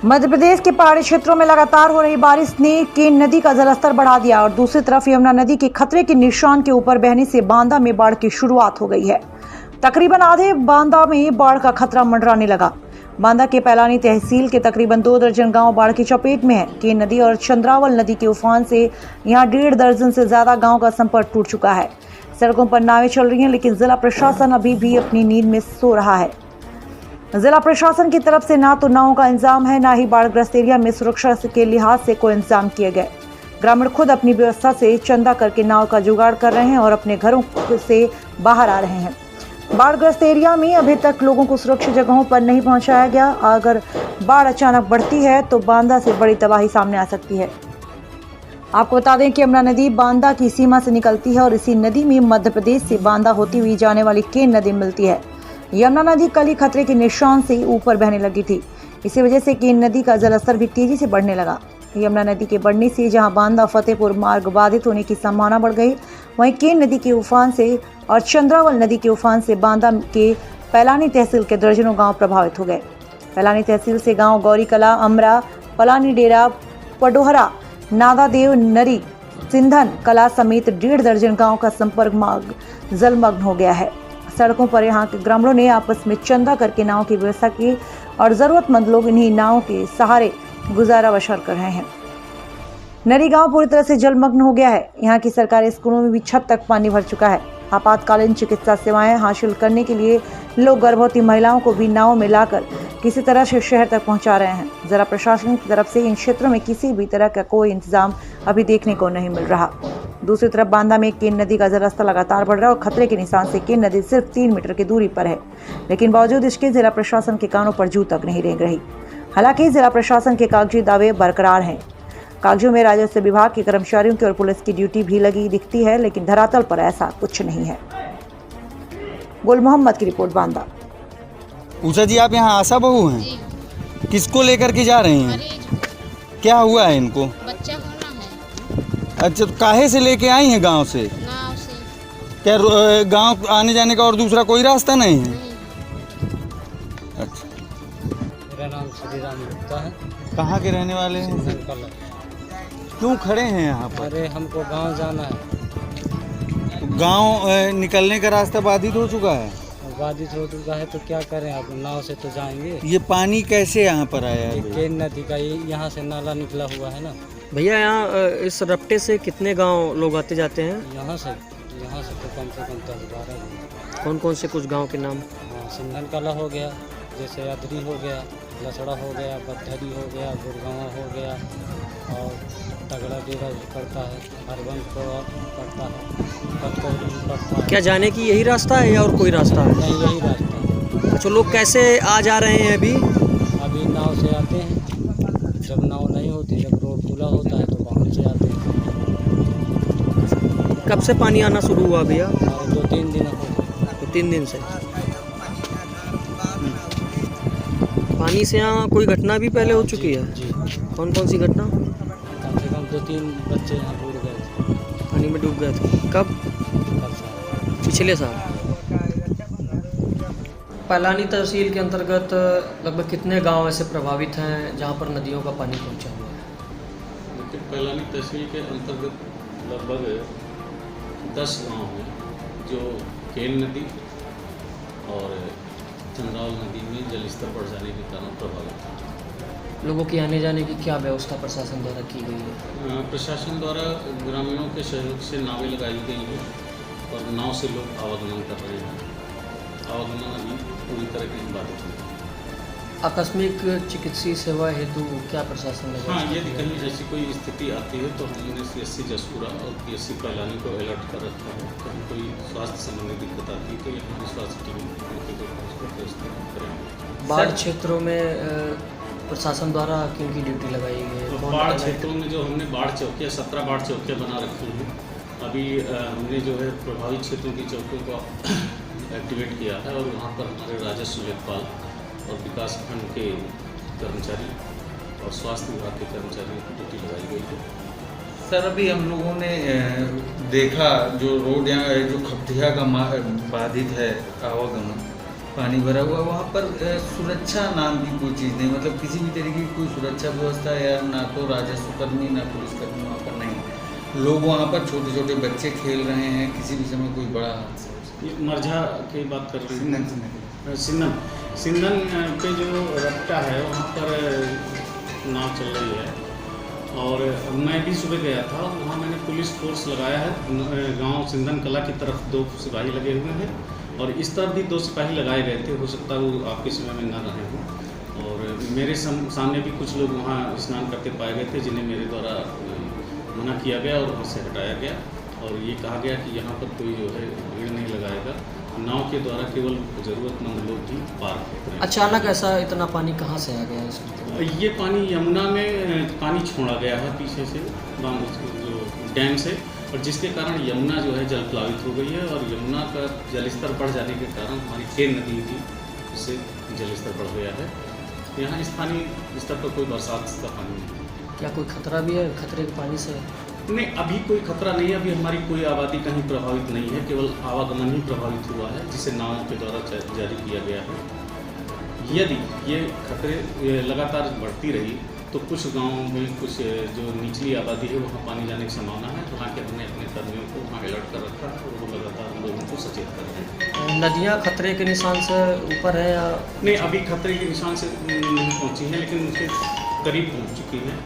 मध्य प्रदेश के पहाड़ी क्षेत्रों में लगातार हो रही बारिश ने केन नदी का जलस्तर बढ़ा दिया और दूसरी तरफ यमुना नदी के खतरे के निशान के ऊपर बहने से बांदा में बाढ़ की शुरुआत हो गई है। तकरीबन आधे बांदा में बाढ़ का खतरा मंडराने लगा। बांदा के पैलानी तहसील के तकरीबन 2 दर्जन गांव बाढ़ की चपेट में है। केन नदी और चंद्रावल नदी के उफान से यहां 1.5 दर्जन से ज्यादा गांव का संपर्क टूट चुका है। सड़कों पर नावें चल रही हैं, लेकिन जिला प्रशासन अभी भी अपनी नींद में सो रहा है। जिला प्रशासन की तरफ से ना तो नावों का इंतजाम है, ना ही बाढ़ग्रस्त एरिया में सुरक्षा के लिहाज से कोई इंतजाम किए गए। ग्रामीण खुद अपनी व्यवस्था से चंदा करके नाव का जुगाड़ कर रहे हैं और अपने घरों से बाहर आ रहे हैं। बाढ़ग्रस्त एरिया में अभी तक लोगों को सुरक्षित जगहों पर नहीं पहुंचाया गया। अगर बाढ़ अचानक बढ़ती है तो बांदा से बड़ी तबाही सामने आ सकती है। आपको बता दें कि यमुना नदी बांदा की सीमा से निकलती है और इसी नदी में मध्य प्रदेश से बांदा होती हुई जाने वाली केन नदी मिलती है। यमुना नदी कल ही खतरे के निशान से ऊपर बहने लगी थी। इसी वजह से केन नदी का जलस्तर भी तेजी से बढ़ने लगा। यमुना नदी के बढ़ने से जहां बांदा फतेहपुर मार्ग बाधित होने की संभावना बढ़ गई, वहीं केन नदी के उफान से और चंद्रावल नदी के उफान से बांदा के पैलानी तहसील के दर्जनों गांव प्रभावित हो गए। पैलानी तहसील से गांव गौरी कला, अमरा, पलानी डेरा, पडोहरा, नागादेव, नरी, सिंधन कला समेत 1.5 दर्जन गांव का संपर्क मार्ग जलमग्न हो गया है। सड़कों पर यहां के ग्रामीणों ने आपस में चंदा करके नाव की व्यवस्था की और जरूरतमंद लोग इन्हीं नावों के सहारे गुजारा बसर कर रहे हैं। नरी गांव पूरी तरह से जलमग्न हो गया है। यहां की सरकारी स्कूलों में भी छत तक पानी भर चुका है। आपातकालीन चिकित्सा सेवाएं हासिल करने के लिए लोग गर्भवती महिलाओं को भी नाव में लाकर किसी तरह से शहर तक पहुंचा रहे हैं। जिला प्रशासन की तरफ से इन क्षेत्रों में किसी भी तरह का कोई इंतजाम अभी देखने को नहीं मिल रहा। दूसरी तरफ बांदा में केन नदी का जलस्तर लगातार बढ़ रहा है और खतरे के निशान से केन नदी सिर्फ 3 मीटर की दूरी पर है, लेकिन बावजूद इसके जिला प्रशासन के कानों पर जू तक नहीं रेंग रही। हालांकि जिला प्रशासन के कागजी दावे बरकरार हैं। कागजों में राजस्व विभाग के कर्मचारियों की और पुलिस की ड्यूटी भी लगी दिखती है, लेकिन धरातल पर ऐसा कुछ नहीं है। गुल मोहम्मद की रिपोर्ट, बांदा। उषा जी, आप यहाँ आशा बहू हैं? किसको लेकर के जा रही हैं? क्या हुआ है इनको? बच्चा होना है। अच्छा, तो काहे से लेके आई हैं गांव से? गाँव से। क्या गांव आने जाने का और दूसरा कोई रास्ता नहीं है? अच्छा, मेरा नाम श्री राम गुप्ता है। कहाँ के रहने वाले हैं? सिंधन। क्यों खड़े हैं यहाँ पर? अरे हमको गांव जाना है। गांव निकलने का रास्ता बाधित हो चुका है। बाधित हो चुका है तो क्या करें, अब नाव से तो जाएंगे। ये पानी कैसे यहाँ पर आया है? केन नदी का ये यहाँ से नाला निकला हुआ है ना। भैया, यहाँ इस रपटे से कितने गांव लोग आते जाते हैं? यहाँ से तो कम से कम 10-12। कौन कौन से कुछ गांव के नाम? हाँ, सिंधन कला हो गया, जैसे अदरी हो गया, लसड़ा हो गया, बद्धरी हो गया, गुड़गांव हो गया और तगड़ा डेरा पड़ता है, हरबंद पड़ता है, पतकौड़ी पड़ता है। क्या जाने की यही रास्ता है या और कोई रास्ता है? नहीं, यही रास्ता है। अच्छा, लोग कैसे आ जा रहे हैं अभी? अभी नाव से आते हैं। जब नाव नहीं होती, जब रोड खुला होता है तो वाहन से आते हैं। कब से पानी आना शुरू हुआ भैया? और 2-3 दिन हो गए। तो 3 दिन से। पानी से यहाँ कोई घटना भी पहले हो चुकी है? जी। कौन कौन सी घटना? कम से कम 2-3 बच्चे यहाँ डूब गए थे। पानी में डूब गए थे। कब? कल साल। पिछले साल। पैलानी तहसील के अंतर्गत लगभग कितने गांव ऐसे प्रभावित हैं जहां पर नदियों का पानी पहुंचा हुआ है? लेकिन पैलानी तहसील के अंतर्गत लगभग 10 गांव हैं जो केन नदी और चंद्रावल नदी में जल स्तर बढ़ जाने के कारण प्रभावित हैं। लोगों की आने जाने की क्या व्यवस्था प्रशासन द्वारा की गई है? प्रशासन द्वारा ग्रामीणों के सहयोग से नावें लगाई गई हैं और नाव से लोग आवागमन कर रहे हैं। आवागमन अभी पूरी तरह की बाधित है। आकस्मिक चिकित्सीय सेवा हेतु क्या प्रशासन ने? हाँ, यदि कहीं ऐसी कोई स्थिति आती है तो हमने CSC जसपुरा और PSC पैलानी को अलर्ट कर रखा है। कहीं कोई स्वास्थ्य संबंधी दिक्कत आती है तो ये हमारी स्वास्थ्य टीम उनके व्यवस्था करेंगे। बाढ़ क्षेत्रों में प्रशासन द्वारा किन की ड्यूटी लगाई गई है? तो बाढ़ क्षेत्रों में जो हमने बाढ़ चौकियाँ 17 बाढ़ चौकियाँ बना रखी हैं। अभी हमने जो है प्रभावित क्षेत्रों की चौकियों को एक्टिवेट किया है और वहाँ पर हमारे राजस्व लेखपाल और विकास खंड के कर्मचारी और स्वास्थ्य विभाग के कर्मचारियों की ड्यूटी लगाई गई है। सर, अभी हम लोगों ने देखा जो रोड यहाँ जो खपतिया का बाधित है आवागमन, पानी भरा हुआ है। वहाँ पर सुरक्षा नाम की कोई चीज़ नहीं, मतलब किसी भी तरीके की कोई सुरक्षा व्यवस्था या ना तो राजस्व कर्मी ना पुलिसकर्मी वहाँ पर नहीं है। लोग वहाँ पर छोटे छोटे बच्चे खेल रहे हैं, किसी भी समय कोई बड़ा हादसा हो सकता ये मरझा की बात कर रहे है। हैं। सिंधन पे जो रपटा है वहाँ पर नाव चल रही है, और मैं भी सुबह गया था, वहाँ मैंने पुलिस फोर्स लगाया है। गांव सिंधन कला की तरफ 2 सिपाही लगे हुए हैं और इस तरफ भी 2 सिपाही लगाए गए थे। हो सकता है वो आपके समय में न रहे हों। और मेरे सामने भी कुछ लोग वहाँ स्नान करते पाए गए थे, जिन्हें मेरे द्वारा मना किया गया और वहाँ से हटाया गया, और ये कहा गया कि यहाँ पर कोई जो है भीड़ नहीं लगाएगा, नाव के द्वारा केवल ज़रूरतमंद लोग ही पार करें। अचानक ऐसा इतना पानी कहाँ से आ गया इसमें? ये पानी यमुना में पानी छोड़ा गया है पीछे से, जो डैम से, और जिसके कारण यमुना जो है जल प्लावित हो गई है, और यमुना का जलस्तर बढ़ जाने के कारण हमारी केन नदी थी उससे जलस्तर बढ़ गया है। यहाँ स्थानीय स्तर पर कोई बरसात का पानी नहीं है। क्या कोई खतरा भी है खतरे के पानी से? नहीं, अभी कोई खतरा नहीं है। अभी हमारी कोई आबादी कहीं प्रभावित नहीं है, केवल आवागमन ही प्रभावित हुआ है, जिसे नावों के द्वारा जारी किया गया है। यदि ये खतरे लगातार बढ़ती रही तो कुछ गांवों में कुछ जो निचली आबादी है वहाँ पानी जाने की संभावना है। हालांकि हमने अपने कर्मियों को वहाँ अलर्ट कर रखा है और वो लगातार लोगों को सचेत कर रहे हैं। नदियाँ खतरे के निशान से ऊपर है या? नहीं, अभी खतरे के निशान से नहीं पहुँची हैं, लेकिन उनके करीब पहुँच चुकी हैं।